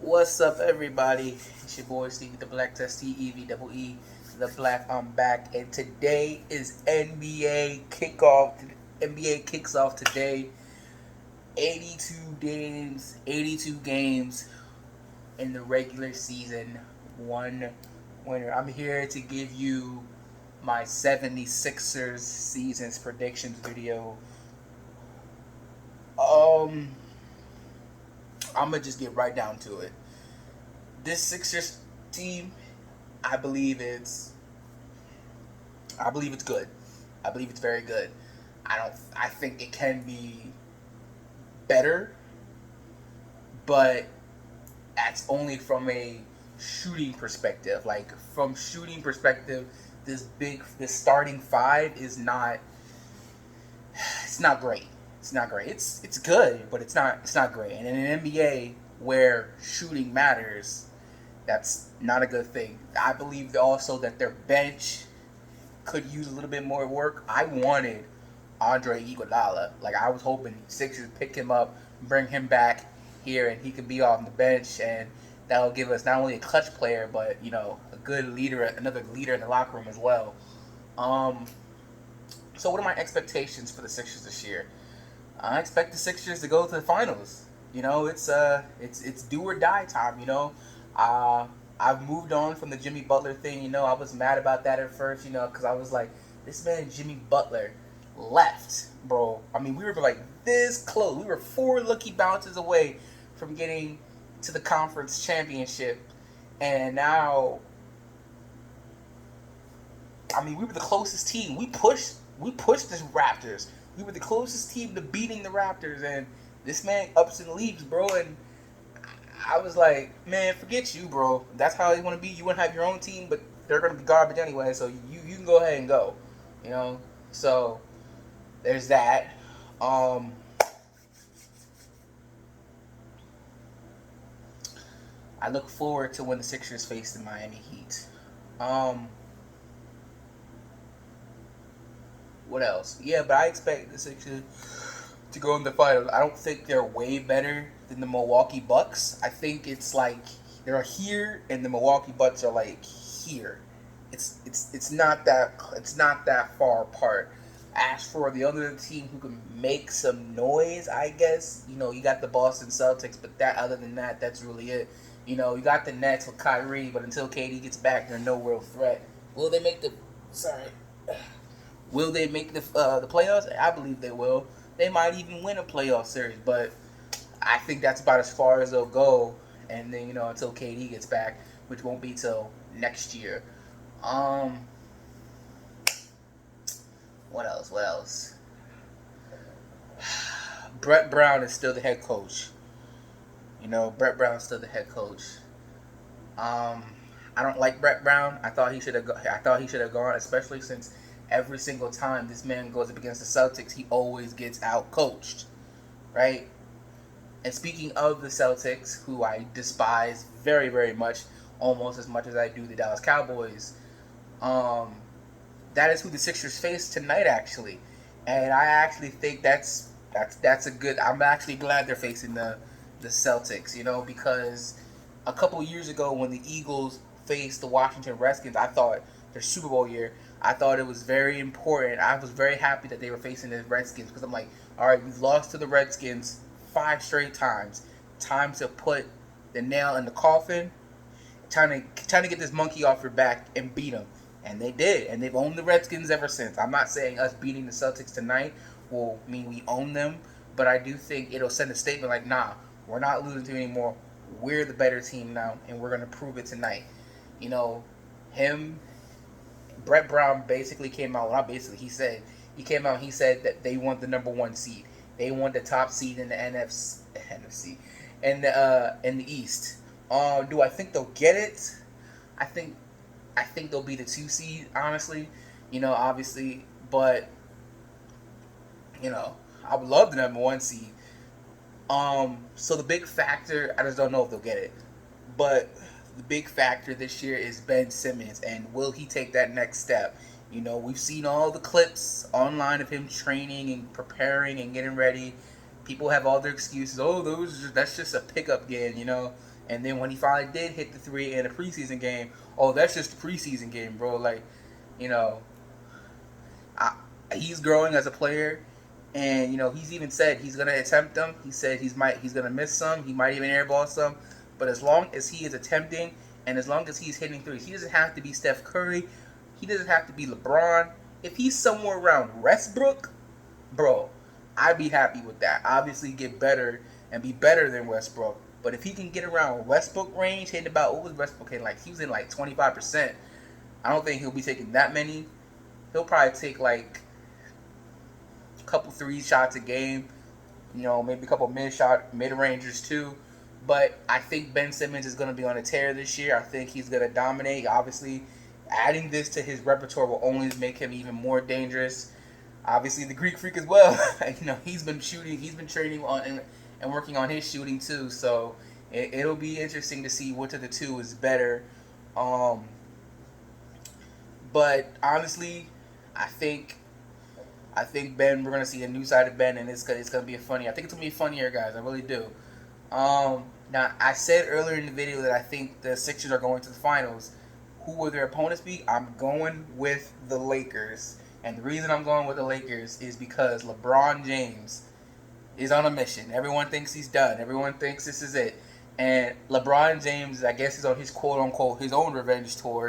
What's up, everybody? It's your boy Stevie the Black Test TEVEE the Black. I'm back, and today is NBA kickoff. NBA kicks off today. 82 games, 82 games in the regular season. One winner. I'm here to give you my 76ers seasons predictions video. Um, I'm gonna just get right down to it. This Sixers team, I believe it's I believe it's good. I believe it's very good. I think it can be better, but that's only from a shooting perspective. Like from shooting perspective, this starting five is not it's not great. It's not great. It's good, but it's not great. And in an NBA where shooting matters, that's not a good thing. I believe also that their bench could use a little bit more work. I wanted Andre Iguodala. Like I was hoping Sixers pick him up, bring him back here, and he could be on the bench, and that'll give us not only a clutch player, but a good leader, another leader in the locker room as well. Um, so what are my expectations for the Sixers this year? I expect the Sixers to go to the finals. It's do or die time. Uh, I've moved on from the Jimmy Butler thing. I was mad about that at first. Because I was like, this man Jimmy Butler left, bro. I mean, we were like this close. We were four lucky bounces away from getting to the conference championship, and now, I mean, we were the closest team. We pushed the Raptors. We were the closest team to beating the Raptors, and this man ups and leaves, bro. And I was like, man, forget you, bro. That's how you want to be. You want to have your own team, but they're gonna be garbage anyway. So you can go ahead and go, you know. So there's that. Um, I look forward to when the Sixers face the Miami Heat. Um, what else? Yeah, but I expect the Sixers to go in the finals. I don't think they're way better than the Milwaukee Bucks. I think it's like they're here and the Milwaukee Bucks are like here. It's not that far apart. As for the other team who can make some noise, I guess you got the Boston Celtics, but that other than that, that's really it. You got the Nets with Kyrie, but until KD gets back, they're no real threat. Will they make the? Sorry. Will they make the playoffs? I believe they will. They might even win a playoff series, but I think that's about as far as they'll go. And then until KD gets back, which won't be till next year. Um, what else? What else? Brett Brown is still the head coach. Brett Brown is still the head coach. Um, I don't like Brett Brown. I thought he should have. I thought he should have gone, especially since every single time this man goes up against the Celtics, he always gets out coached, right? And speaking of the Celtics, who I despise very, very much, almost as much as I do the Dallas Cowboys, um, that is who the Sixers face tonight, actually. And I actually think that's a good. I'm actually glad they're facing the Celtics, because a couple years ago when the Eagles faced the Washington Redskins, I thought their Super Bowl year, I thought it was very important. I was very happy that they were facing the Redskins because I'm like, all right, we've lost to the Redskins five straight times. Time to put the nail in the coffin. Trying to get this monkey off your back and beat them. And they did, and they've owned the Redskins ever since. I'm not saying us beating the Celtics tonight will mean we own them, but I do think it'll send a statement like, nah, we're not losing to you anymore. We're the better team now, and we're gonna prove it tonight. You know, him, Brett Brown basically came out. Not basically, he came out. He said that they want the number one seed. They want the top seed in the NFC, and in the East. Do I think they'll get it? I think I think they'll be the two seed, honestly. Obviously, but I would love the number one seed. So the big factor, I just don't know if they'll get it. But the big factor this year is Ben Simmons, and will he take that next step? We've seen all the clips online of him training and preparing and getting ready. People have all their excuses. Oh, that's just a pickup game. And then when he finally did hit the three in a preseason game, oh, that's just a preseason game, bro. Like, you know, I, he's growing as a player, and he's even said he's gonna attempt them. He said he's gonna miss some. He might even airball some, but as long as he is attempting and as long as he's hitting threes, he doesn't have to be Steph Curry. He doesn't have to be LeBron. If he's somewhere around Westbrook, bro, I'd be happy with that. Obviously, get better and be better than Westbrook. But if he can get around Westbrook range, hitting about what was Westbrook hitting, like he was in like 25%. I don't think he'll be taking that many. He'll probably take like a couple three shots a game, maybe a couple mid rangers too. But I think Ben Simmons is going to be on a tear this year. I think he's going to dominate. Obviously, adding this to his repertoire will only make him even more dangerous. Obviously, the Greek Freak as well. He's been shooting. He's been training on and working on his shooting too. So it'll be interesting to see which of the two is better. But honestly, I think Ben. We're gonna see a new side of Ben, and it's gonna be funny. I think it's gonna be funnier, guys. I really do. Now I said earlier in the video that I think the Sixers are going to the finals. Who will their opponents be? I'm going with the Lakers, and the reason I'm going with the Lakers is because LeBron James is on a mission. Everyone thinks he's done. Everyone thinks this is it, and LeBron James, I guess, is on his quote unquote his own revenge tour.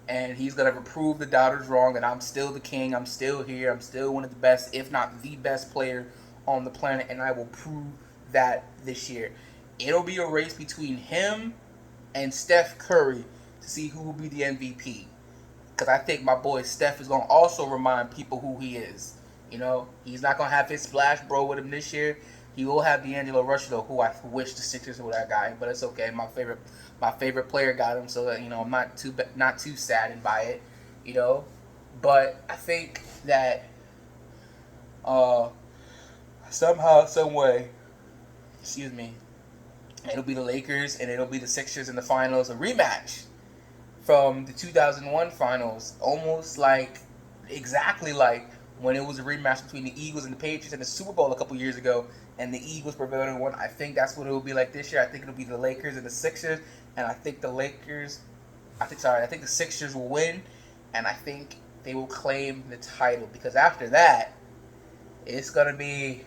And he's gonna prove the doubters wrong that I'm still the king. I'm still here. I'm still one of the best, if not the best player on the planet, and I will prove that this year. It'll be a race between him and Steph Curry to see who will be the MVP. Because I think my boy Steph is gonna also remind people who he is. He's not gonna have his splash bro with him this year. He will have D'Angelo Russell, though, who I wish the Sixers would have got him, but it's okay. My favorite player got him, so I'm not too saddened by it. But I think that somehow, some way, excuse me, it'll be the Lakers and it'll be the Sixers in the finals, a rematch from the 2001 finals, almost like exactly like when it was a rematch between the Eagles and the Patriots in the Super Bowl a couple years ago, and the Eagles prevailed and won. I think that's what it will be like this year. I think it'll be the Lakers and the Sixers, and I think the Sixers will win, and I think they will claim the title, because after that, it's gonna be.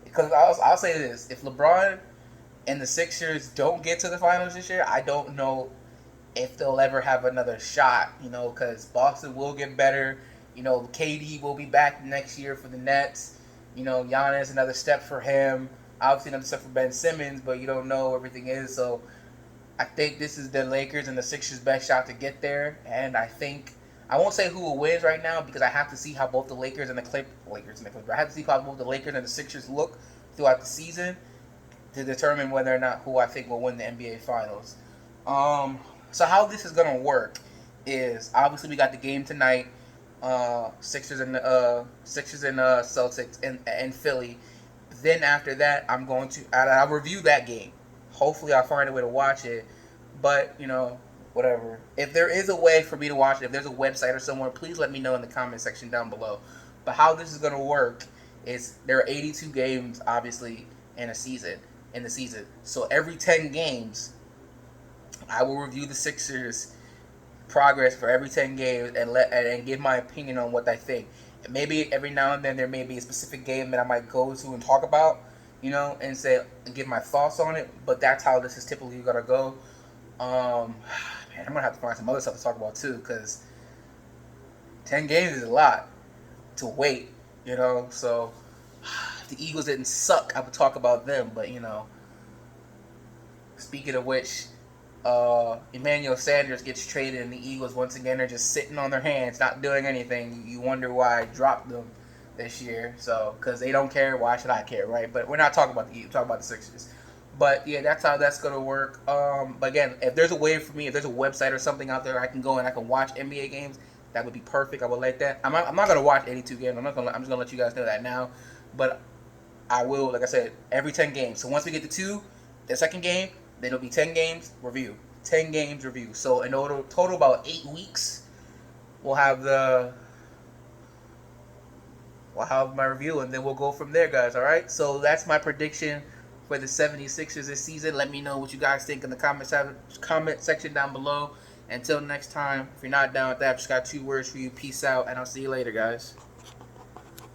Because I'll say this: if LeBron and the Sixers don't get to the finals this year, I don't know if they'll ever have another shot. Because Boston will get better. KD will be back next year for the Nets. Giannis, another step for him. Obviously, another step for Ben Simmons, but you don't know everything is. So I think this is the Lakers and the Sixers' best shot to get there. And I won't say who will win right now, because I have to see how both the Lakers and the Clippers. I have to see how both the Lakers and the Sixers look throughout the season to determine whether or not who I think will win the NBA Finals. So how this is gonna work is, obviously we got the game tonight. Sixers and Celtics and Philly. Then after that, I'll review that game. Hopefully, I'll find a way to watch it. But whatever. If there is a way for me to watch it, if there's a website or somewhere, please let me know in the comment section down below. But how this is gonna work is there are 82 games, obviously, in the season. So every 10 games, I will review the Sixers' progress for every 10 games and give my opinion on what I think. And maybe every now and then there may be a specific game that I might go to and talk about, and give my thoughts on it. But that's how this is typically gonna go. Man, I'm gonna have to find some other stuff to talk about too, because 10 games is a lot to wait. So if the Eagles didn't suck, I would talk about them. But speaking of which, Emmanuel Sanders gets traded, and the Eagles once again are just sitting on their hands, not doing anything. You wonder why I dropped them this year. So, because they don't care, why should I care, right? But we're not talking about the Eagles, we're talking about the Sixers. But yeah, that's how that's gonna work. But again, if there's a way for me, if there's a website or something out there I can go and I can watch NBA games, that would be perfect. I would like that. I'm not gonna watch 82 games. I'm just gonna let you guys know that now. But I will, like I said, every 10 games. So once we get to the second game, then it'll be 10 games review. 10 games review. So in total about 8 weeks, we'll have my review, and then we'll go from there, guys. All right. So that's my prediction for the 76ers this season. Let me know what you guys think in the comment section down below. Until next time, if you're not down with that, I've just got 2 words for you. Peace out, and I'll see you later, guys.